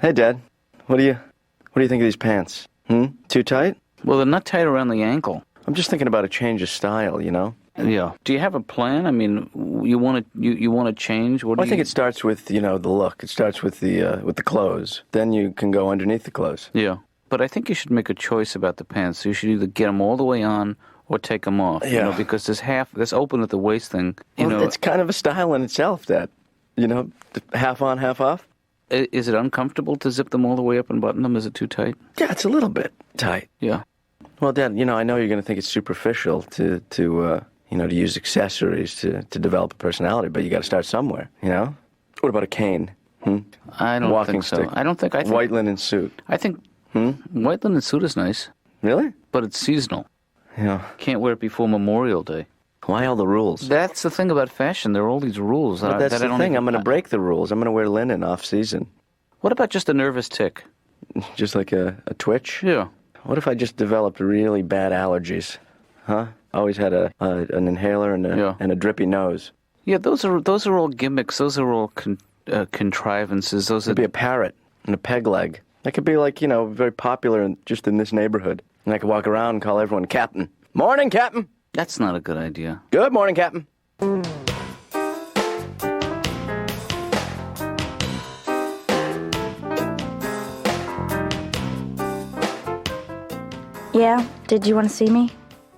Hey, Dad. What do you think of these pants? Too tight? Well, they're not tight around the ankle. I'm just thinking about a change of style, you know? Yeah. Do you have a plan? I mean, you want to change? I think it starts with, the look. It starts with the clothes. Then you can go underneath the clothes. Yeah. But I think you should make a choice about the pants. You should either get them all the way on or take them off. Yeah. Because this open at the waist thing, It's kind of a style in itself, Dad. Half on, half off. Is it uncomfortable to zip them all the way up and button them? Is it too tight? Yeah, it's a little bit tight. Yeah. Well, Dad, I know you're going to think it's superficial to use accessories to develop a personality, but you got to start somewhere, What about a cane? I don't Walking think so. stick. I think white linen suit. I think white linen suit is nice. Really? But it's seasonal. Yeah. Can't wear it before Memorial Day. Why all the rules? That's the thing about fashion. There are all these rules. But that's the thing. I'm going to break the rules. I'm going to wear linen off-season. What about just a nervous tick? Just like a twitch? Yeah. What if I just developed really bad allergies? Huh? Always had an inhaler and a drippy nose. Yeah, those are all gimmicks. Those are all contrivances. Could be a parrot and a peg leg. That could be very popular just in this neighborhood. And I could walk around and call everyone Captain. Morning, Captain. That's not a good idea. Good morning, Captain. Yeah? Did you want to see me?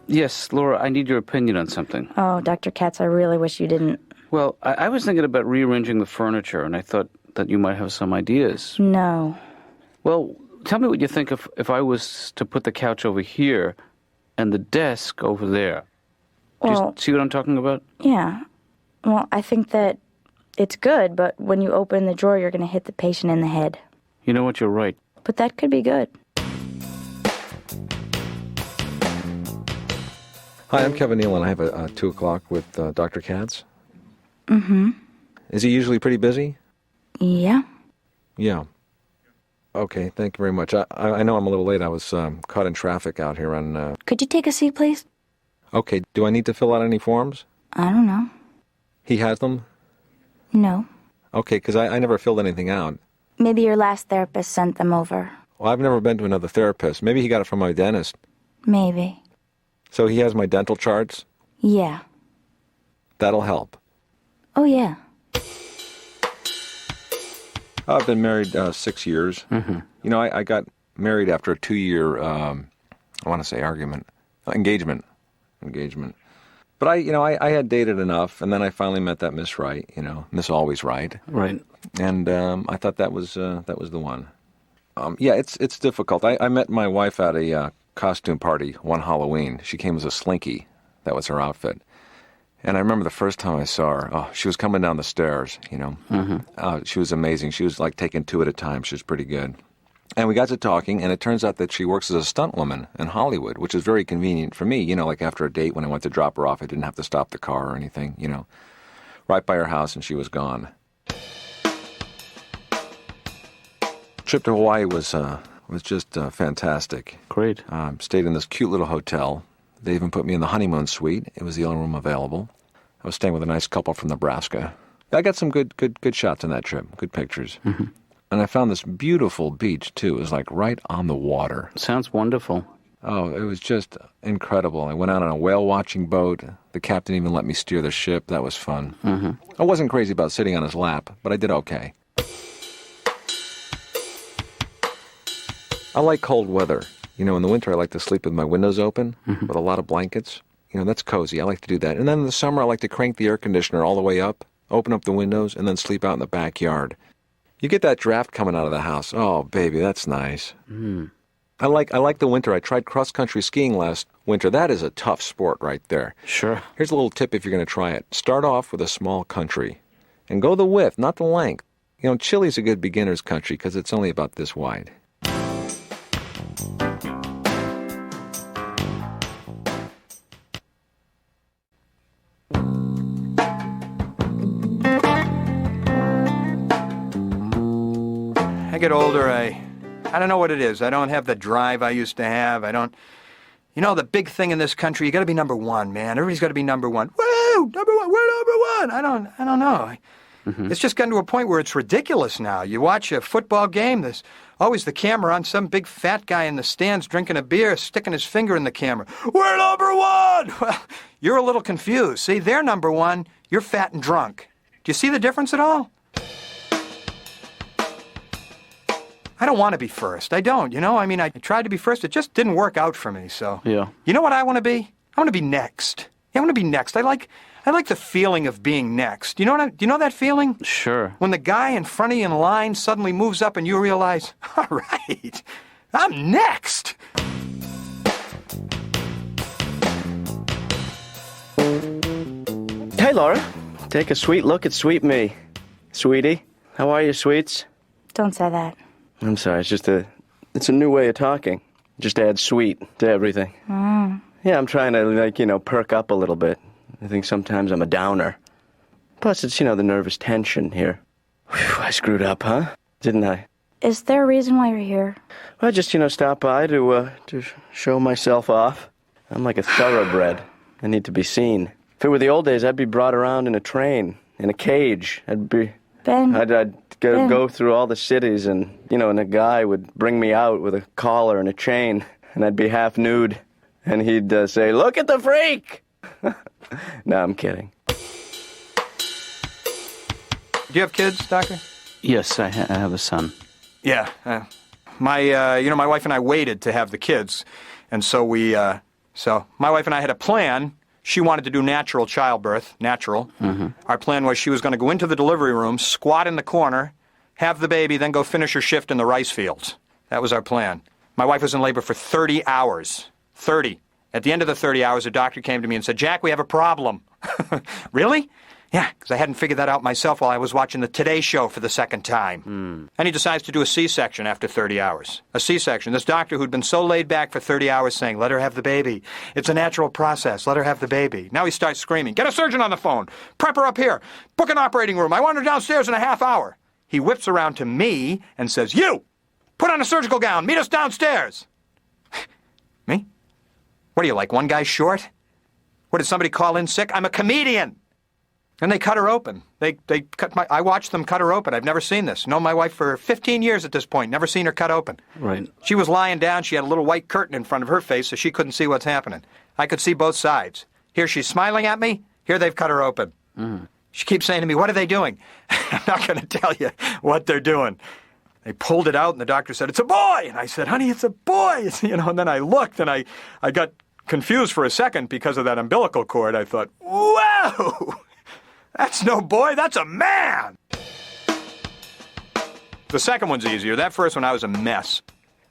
Yes, Laura, I need your opinion on something. Oh, Dr. Katz, I really wish you didn't. Well, I was thinking about rearranging the furniture, and I thought that you might have some ideas. No. Well, tell me what you think if I was to put the couch over here and the desk over there. Do you see what I'm talking about? Yeah. Well, I think that it's good, but when you open the drawer, you're going to hit the patient in the head. You know what? You're right. But that could be good. Hi, I'm Kevin Nealon. I have a 2 o'clock with Dr. Katz. Mm-hmm. Is he usually pretty busy? Yeah. Yeah. Okay, thank you very much. I know I'm a little late. I was caught in traffic out here on... Could you take a seat, please? Okay, do I need to fill out any forms? I don't know. He has them? No. Okay, because I never filled anything out. Maybe your last therapist sent them over. Well, I've never been to another therapist. Maybe he got it from my dentist. Maybe. So he has my dental charts? Yeah. That'll help. Oh, yeah. I've been married 6 years. Mm-hmm. I got married after a 2-year, engagement. But I had dated enough, and then I finally met that Miss Right, Miss Always Right. Right. And I thought that was the one. Yeah, it's difficult. I met my wife at a costume party one Halloween. She came as a Slinky. That was her outfit. And I remember the first time I saw her, she was coming down the stairs, Mm-hmm. She was amazing. She was like taking 2 at a time. She was pretty good. And we got to talking, and it turns out that she works as a stunt woman in Hollywood, which is very convenient for me. Like after a date when I went to drop her off, I didn't have to stop the car or anything, Right by her house, and she was gone. Trip to Hawaii was just fantastic. Great. Stayed in this cute little hotel. They even put me in the honeymoon suite. It was the only room available. I was staying with a nice couple from Nebraska. I got some good shots on that trip, good pictures. Mm-hmm. And I found this beautiful beach, too. It was like right on the water. Sounds wonderful. Oh, it was just incredible. I went out on a whale-watching boat. The captain even let me steer the ship. That was fun. Mm-hmm. I wasn't crazy about sitting on his lap, but I did okay. I like cold weather. In the winter I like to sleep with my windows open, with a lot of blankets. That's cozy. I like to do that. And then in the summer I like to crank the air conditioner all the way up, open up the windows, and then sleep out in the backyard. You get that draft coming out of the house. Oh, baby, that's nice. Mm. I like the winter. I tried cross-country skiing last winter. That is a tough sport right there. Sure. Here's a little tip if you're going to try it. Start off with a small country. And go the width, not the length. Chile's a good beginner's country because it's only about this wide. I get older, I don't know what it is. I don't have the drive I used to have. The big thing in this country, you got to be number one, man. Everybody's got to be number one. Woo! Number one, we're number one. I don't know. It's just gotten to a point where it's ridiculous now. You watch a football game, there's always the camera on some big fat guy in the stands drinking a beer, sticking his finger in the camera. We're number one! Well, you're a little confused. See, they're number one, you're fat and drunk. Do you see the difference at all? I don't want to be first. I don't, I tried to be first. It just didn't work out for me, so. Yeah. You know what I want to be? I want to be next. Yeah, I want to be next. I like the feeling of being next. Do you know that feeling? Sure. When the guy in front of you in line suddenly moves up and you realize, all right, I'm next. Hey, Laura. Take a sweet look at sweet me. Sweetie, how are you, sweets? Don't say that. I'm sorry, it's a new way of talking. Just add sweet to everything. Yeah, I'm trying to, perk up a little bit. I think sometimes I'm a downer. Plus, it's, the nervous tension here. Whew, I screwed up, huh? Didn't I? Is there a reason why you're here? Well, I just, stop by to show myself off. I'm like a thoroughbred. I need to be seen. If it were the old days, I'd be brought around in a train, in a cage. I'd go through all the cities and, and a guy would bring me out with a collar and a chain, and I'd be half nude. And he'd say, "Look at the freak!" No, I'm kidding. Do you have kids, Doctor? Yes, I have a son. Yeah. My wife and I waited to have the kids. And so my wife and I had a plan. She wanted to do natural childbirth, natural. Mm-hmm. Our plan was she was going to go into the delivery room, squat in the corner, have the baby, then go finish her shift in the rice fields. That was our plan. My wife was in labor for 30 hours. 30. At the end of the 30 hours, a doctor came to me and said, "Jack, we have a problem." Really? Yeah, because I hadn't figured that out myself while I was watching the Today Show for the second time. And he decides to do a C-section after 30 hours. A C-section. This doctor who'd been so laid back for 30 hours saying, "Let her have the baby. It's a natural process. Let her have the baby." Now he starts screaming, "Get a surgeon on the phone. Prep her up here. Book an operating room. I want her downstairs in a half hour." He whips around to me and says, "You! Put on a surgical gown. Meet us downstairs." Me? What are you, like one guy short? What, did somebody call in sick? I'm a comedian. And they cut her open. I watched them cut her open. I've never seen this. Known my wife for 15 years at this point. Never seen her cut open. Right. She was lying down. She had a little white curtain in front of her face so she couldn't see what's happening. I could see both sides. Here she's smiling at me. Here they've cut her open. She keeps saying to me, "What are they doing?" I'm not going to tell you what they're doing. They pulled it out, and the doctor said, "It's a boy." And I said, "Honey, it's a boy." And then I looked, and I got confused for a second because of that umbilical cord. I thought, whoa, that's no boy, that's a man. The second one's easier. That first one, I was a mess.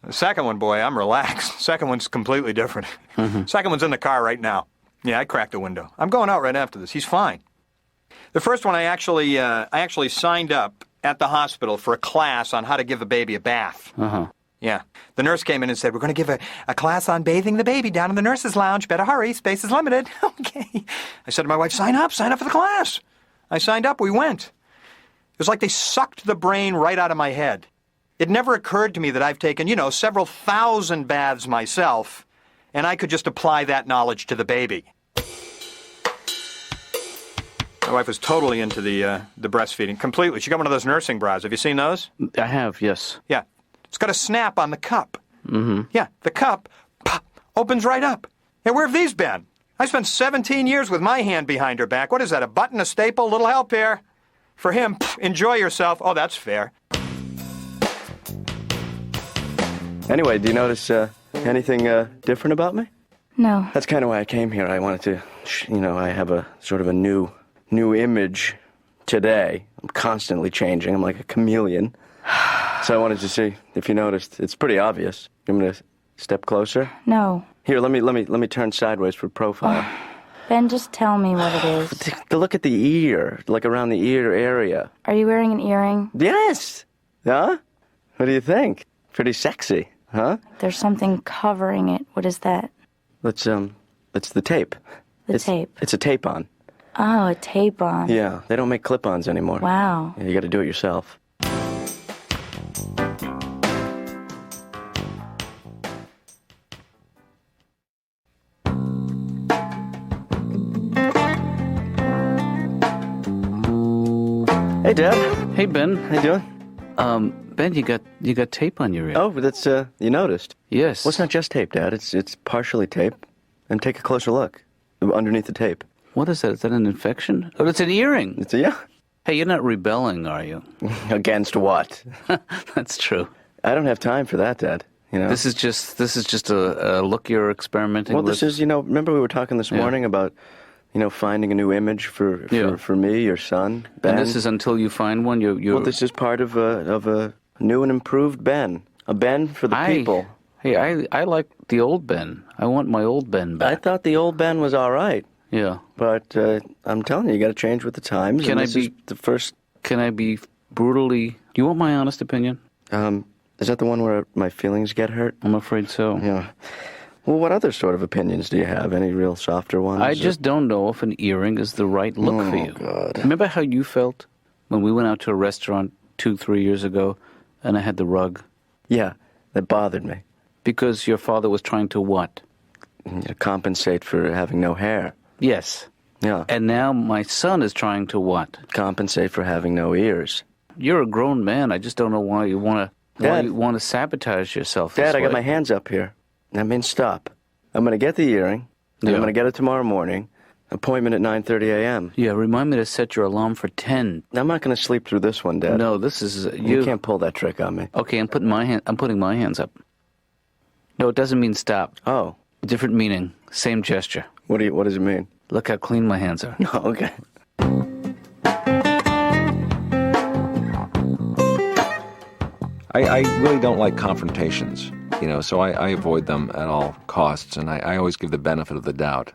The second one, boy, I'm relaxed. The second one's completely different. Second one's in the car right now. Yeah, I cracked the window. I'm going out right after this. He's fine. The first one, I actually signed up at the hospital for a class on how to give a baby a bath. Yeah. The nurse came in and said, "We're going to give a class on bathing the baby down in the nurse's lounge. Better hurry. Space is limited." Okay. I said to my wife, sign up for the class. I signed up. We went. It was like they sucked the brain right out of my head. It never occurred to me that I've taken, several thousand baths myself, and I could just apply that knowledge to the baby. My wife was totally into the breastfeeding, completely. She got one of those nursing bras. Have you seen those? I have, yes. Yeah. It's got a snap on the cup. Yeah, the cup pop, opens right up. Hey, where have these been? I spent 17 years with my hand behind her back. What is that, a button, a staple? Little help here. For him, enjoy yourself. Oh, that's fair. Anyway, do you notice anything different about me? No. That's kind of why I came here. I wanted to, I have a sort of a new image today. I'm constantly changing. I'm like a chameleon. So I wanted to see if you noticed. It's pretty obvious. You want me to step closer? No. Here, let me turn sideways for profile. Ben, just tell me what it is. To look at the ear, like around the ear area. Are you wearing an earring? Yes. Huh? What do you think? Pretty sexy, huh? There's something covering it. What is that? It's the tape. Tape. It's a tape-on. Oh, a tape-on. Yeah, they don't make clip-ons anymore. Wow. Yeah, you got to do it yourself. Hey, Dad. Hey, Ben. How you doing? Ben, you got tape on your ear. Oh, that's, you noticed. Yes. Well, it's not just tape, Dad. It's partially tape. And take a closer look underneath the tape. What is that? Is that an infection? Oh, it's an earring. It's yeah. Hey, you're not rebelling, are you? Against what? That's true. I don't have time for that, Dad. You know. This is just a look you're experimenting Well, with. this is, remember we were talking this morning about, finding a new image for me, your son, Ben. And this is until you find one. Well, this is part of a new and improved Ben. A Ben for the people. Hey, I like the old Ben. I want my old Ben back. I thought the old Ben was all right. Yeah. But I'm telling you got to change with the times. Can and I be is the first? Can I be brutally? Do you want my honest opinion? Is that the one where my feelings get hurt? I'm afraid so. Yeah. Well, what other sort of opinions do you have? Any real softer ones? I just don't know if an earring is the right look for you. God. Remember how you felt when we went out to a restaurant 2-3 years ago and I had the rug? Yeah, that bothered me. Because your father was trying to what? Compensate for having no hair. Yes. Yeah. And now my son is trying to what? Compensate for having no ears. You're a grown man. I just don't know why you want to sabotage yourself Dad, this I got way. my hands up here. That means stop. I'm going to get the earring. And Yeah. I'm going to get it tomorrow morning. Appointment at 9:30 a.m. Yeah, remind me to set your alarm for 10. I'm not going to sleep through this one, Dad. No, this is You can't pull that trick on me. Okay, I'm putting my hands up. No, it doesn't mean stop. Oh. Different meaning, same gesture. What does it mean? Look how clean my hands are. Oh, okay. I really don't like confrontations, so I avoid them at all costs, and I always give the benefit of the doubt.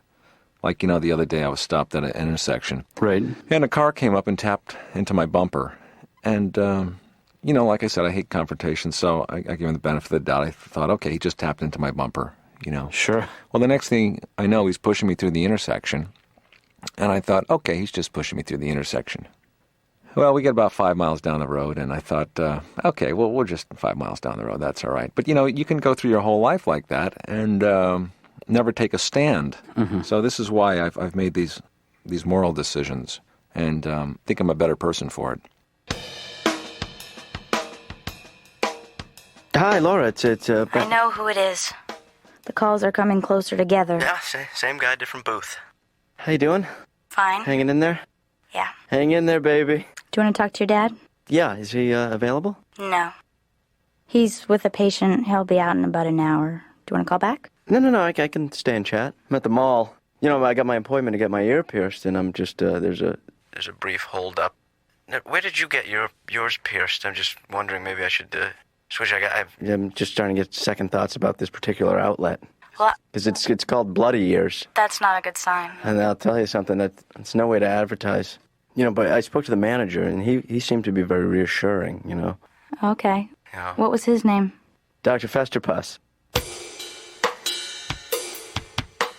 Like, the other day I was stopped at an intersection. Right. And a car came up and tapped into my bumper. And, like I said, I hate confrontations, so I give him the benefit of the doubt. I thought, okay, he just tapped into my bumper, Sure. Well, the next thing I know, he's pushing me through the intersection. And I thought, okay, he's just pushing me through the intersection. Well, we get about 5 miles down the road, and I thought, okay, well, we're just 5 miles down the road. That's all right. But, you can go through your whole life like that and never take a stand. Mm-hmm. So this is why I've made these moral decisions and think I'm a better person for it. Hi, Laura. It's I know who it is. The calls are coming closer together. Yeah, same guy, different booth. How you doing? Fine. Hanging in there? Yeah. Hang in there, baby. Do you want to talk to your dad? Yeah, is he available? No. He's with a patient. He'll be out in about an hour. Do you want to call back? No, I can stay and chat. I'm at the mall. I got my appointment to get my ear pierced, and I'm just, there's a brief hold up. Now, where did you get yours pierced? I'm just wondering, maybe I should switch. I'm just starting to get second thoughts about this particular outlet. What? Because it's called Bloody Ears. That's not a good sign. And I'll tell you something, it's no way to advertise. But I spoke to the manager, and he seemed to be very reassuring, Okay. Yeah. What was his name? Dr. Festerpus.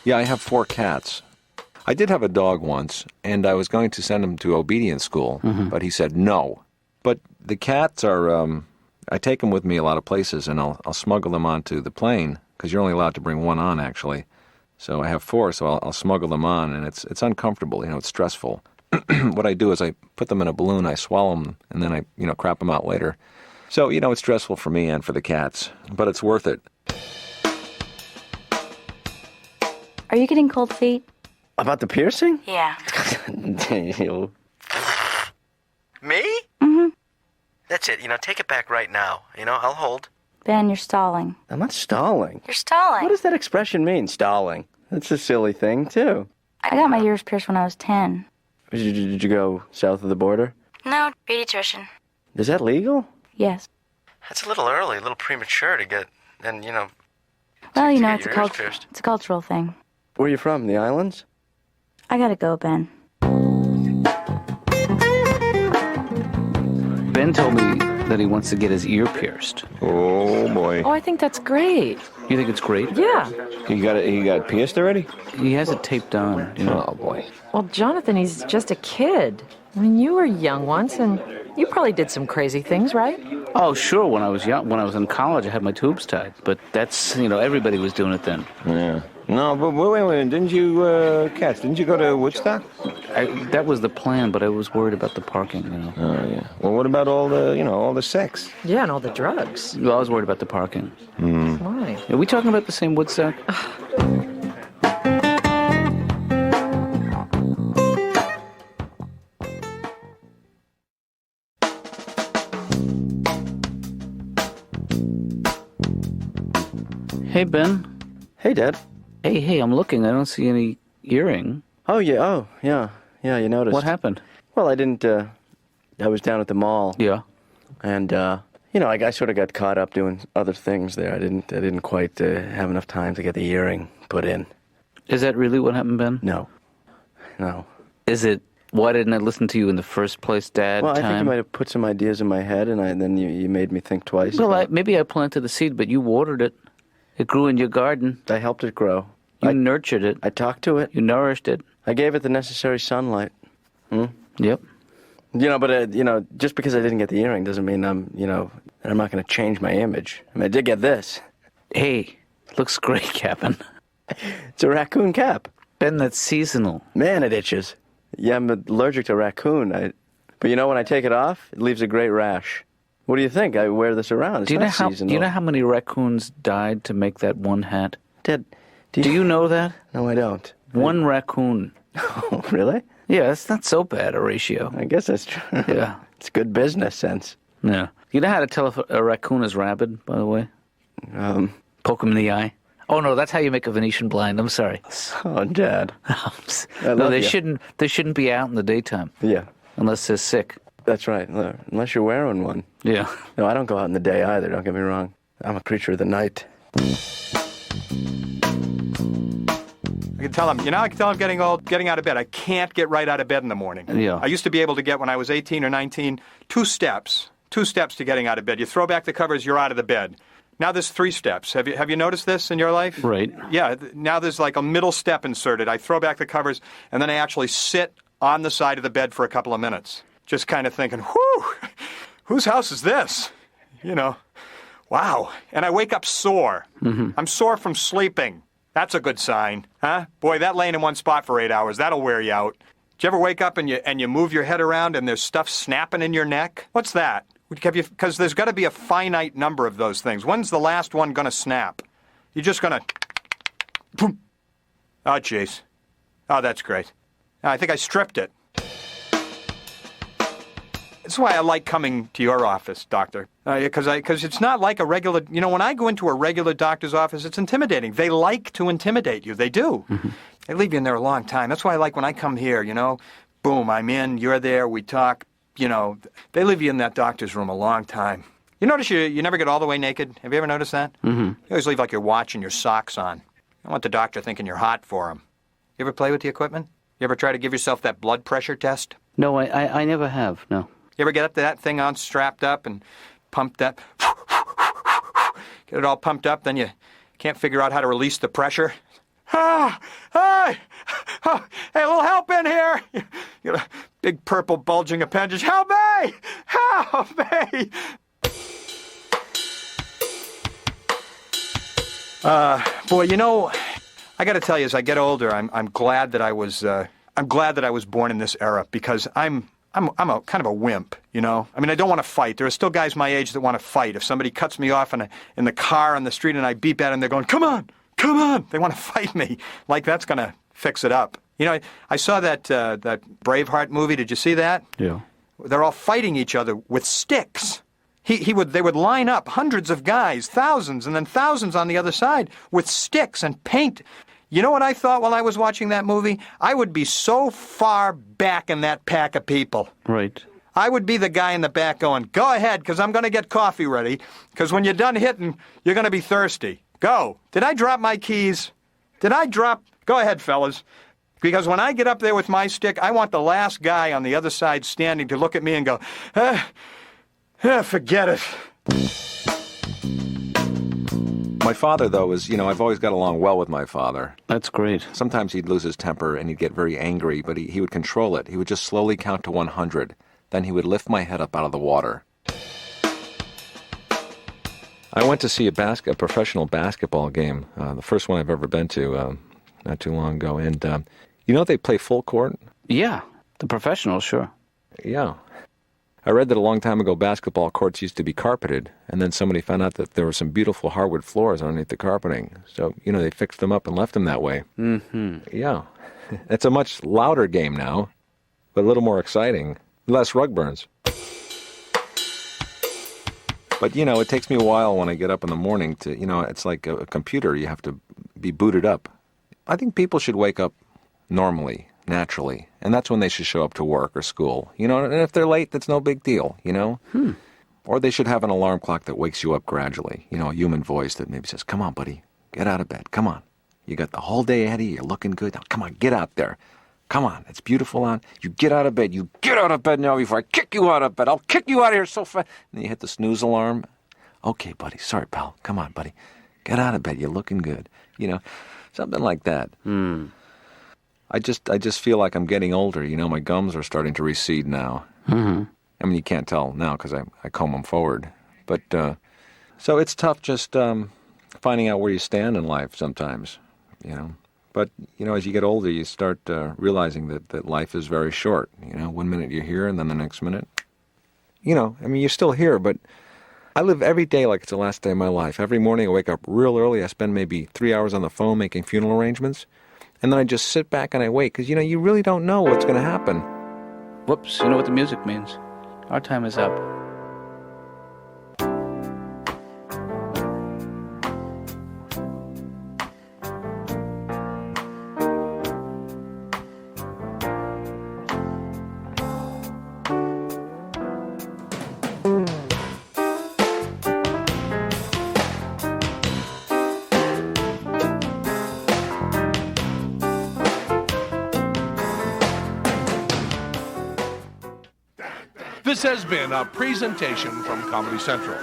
Yeah, I have 4 cats. I did have a dog once, and I was going to send him to obedience school, but he said no. But the cats are, I take them with me a lot of places, and I'll smuggle them onto the plane, because you're only allowed to bring 1 on, actually. So I have 4, so I'll smuggle them on, and it's uncomfortable, it's stressful. What I do is I put them in a balloon, I swallow them, and then I, crap them out later. So, it's stressful for me and for the cats, but it's worth it. Are you getting cold feet? About the piercing? Yeah. Me? Mm-hmm. That's it. Take it back right now. I'll hold. Ben, you're stalling. I'm not stalling. You're stalling. What does that expression mean, stalling? That's a silly thing, too. I got my ears pierced when I was 10. Did you go south of the border? No, pediatrician. Is that legal? Yes. That's a little early, a little premature to get, and, Well, get your ears pierced. it's a cultural thing. Where are you from, the islands? I gotta go, Ben. Ben told me that he wants to get his ear pierced. Oh, boy. Oh, I think that's great. You think it's great? Yeah. You got it pierced already? He has it taped on, Oh, boy. Well, Jonathan, he's just a kid. I mean, you were young once, and you probably did some crazy things, right? Oh, sure. When I was young, when I was in college, I had my tubes tied. But that's, everybody was doing it then. Yeah. No, but wait, didn't you, Katz, didn't you go to Woodstock? That was the plan, but I was worried about the parking, Oh, yeah. Well, what about all the sex? Yeah, and all the drugs. Well, I was worried about the parking. Why? Are we talking about the same Woodstock? Hey, Ben. Hey, Dad. Hey, I'm looking. I don't see any earring. Oh, yeah, you noticed. What happened? Well, I didn't, I was down at the mall. Yeah. And, I sort of got caught up doing other things there. I didn't quite have enough time to get the earring put in. Is that really what happened, Ben? No. Is it, why didn't I listen to you in the first place, Dad? Well, I think you might have put some ideas in my head, and then you made me think twice. Well, maybe I planted the seed, but you watered it. It grew in your garden. I helped it grow. You nurtured it. I talked to it. You nourished it. I gave it the necessary sunlight. Yep. But, just because I didn't get the earring doesn't mean that I'm not going to change my image. I mean, I did get this. Hey, looks great, Captain. It's a raccoon cap. Ben, that's seasonal. Man, it itches. Yeah, I'm allergic to raccoon. But when I take it off, it leaves a great rash. What do you think? I wear this around. It's not seasonal. Do you know how many raccoons died to make that one hat? Dad, do you know that? No, I don't. One raccoon. Oh, really? Yeah, it's not so bad a ratio. I guess that's true. Yeah. It's good business sense. Yeah. You know how to tell if a raccoon is rabid, by the way? Poke him in the eye. Oh, no, that's how you make a Venetian blind. I'm sorry. Oh, Dad. No, they shouldn't be out in the daytime. Yeah. Unless they're sick. That's right. Unless you're wearing one. Yeah. No, I don't go out in the day either, don't get me wrong. I'm a creature of the night. I can tell I'm getting old, getting out of bed. I can't get right out of bed in the morning. Yeah. I used to be able to get, when I was 18 or 19, 2 steps to getting out of bed. You throw back the covers, you're out of the bed. Now there's 3 steps. Have you noticed this in your life? Right. Yeah, now there's like a middle step inserted. I throw back the covers, and then I actually sit on the side of the bed for a couple of minutes. Just kind of thinking, whew, whose house is this? Wow. And I wake up sore. Mm-hmm. I'm sore from sleeping. That's a good sign, huh? Boy, that laying in one spot for 8 hours, that'll wear you out. Do you ever wake up and you move your head around and there's stuff snapping in your neck? What's that? Because there's got to be a finite number of those things. When's the last one going to snap? You're just going to... Boom. Oh, jeez. Oh, that's great. I think I stripped it. That's why I like coming to your office, doctor. Because it's not like a regular... when I go into a regular doctor's office, it's intimidating. They like to intimidate you. They do. Mm-hmm. They leave you in there a long time. That's why I like when I come here, Boom, I'm in, you're there, we talk. They leave you in that doctor's room a long time. You notice you never get all the way naked? Have you ever noticed that? Mm-hmm. You always leave like your watch and your socks on. You don't want the doctor thinking you're hot for him. You ever play with the equipment? You ever try to give yourself that blood pressure test? No, I never have, no. You ever get up to that thing on strapped up and pumped up? Get it all pumped up, then you can't figure out how to release the pressure? Hey, a little help in here. You got a big purple bulging appendage. Help me! Help me! Boy, I got to tell you, as I get older, I'm glad that I was born in this era, because I'm a kind of a wimp, I mean, I don't want to fight. There are still guys my age that want to fight. If somebody cuts me off in the car on the street and I beep at them, they're going, come on! They want to fight me. Like that's going to fix it up. I saw that Braveheart movie. Did you see that? Yeah. They're all fighting each other with sticks. They would line up hundreds of guys, thousands, and then thousands on the other side with sticks and paint. You know what I thought while I was watching that movie? I would be so far back in that pack of people. Right. I would be the guy in the back going, go ahead, because I'm going to get coffee ready, because when you're done hitting, you're going to be thirsty. Go. Did I drop my keys? Go ahead, fellas. Because when I get up there with my stick, I want the last guy on the other side standing to look at me and go, forget it. My father, though, is, I've always got along well with my father. That's great. Sometimes he'd lose his temper and he'd get very angry, but he would control it. He would just slowly count to 100. Then he would lift my head up out of the water. I went to see a professional basketball game, the first one I've ever been to, not too long ago. And you know they play full court? Yeah, the professionals, sure. Yeah. I read that a long time ago basketball courts used to be carpeted, and then somebody found out that there were some beautiful hardwood floors underneath the carpeting. So, they fixed them up and left them that way. Mm-hmm. Yeah. It's a much louder game now, but a little more exciting. Less rug burns. But, it takes me a while when I get up in the morning to, it's like a computer. You have to be booted up. I think people should wake up normally, naturally, and that's when they should show up to work or school. And if they're late, that's no big deal, Or they should have an alarm clock that wakes you up gradually, a human voice that maybe says, come on, buddy, get out of bed, come on. You got the whole day ahead of you, you're looking good. Now, come on, get out there. Come on, it's beautiful out. You get out of bed. You get out of bed now before I kick you out of bed. I'll kick you out of here so fast. And then you hit the snooze alarm. Okay, buddy, sorry, pal. Come on, buddy. Get out of bed. You're looking good. Something like that. I just feel like I'm getting older. My gums are starting to recede now. Mm-hmm. I mean, you can't tell now because I comb them forward. But, so it's tough just finding out where you stand in life sometimes, But, as you get older, you start realizing that life is very short. 1 minute you're here and then the next minute, you're still here, but I live every day like it's the last day of my life. Every morning I wake up real early. I spend maybe 3 hours on the phone making funeral arrangements. And then I just sit back and I wait because, you really don't know what's going to happen. Whoops, you know what the music means. Our time is up. This has been a presentation from Comedy Central.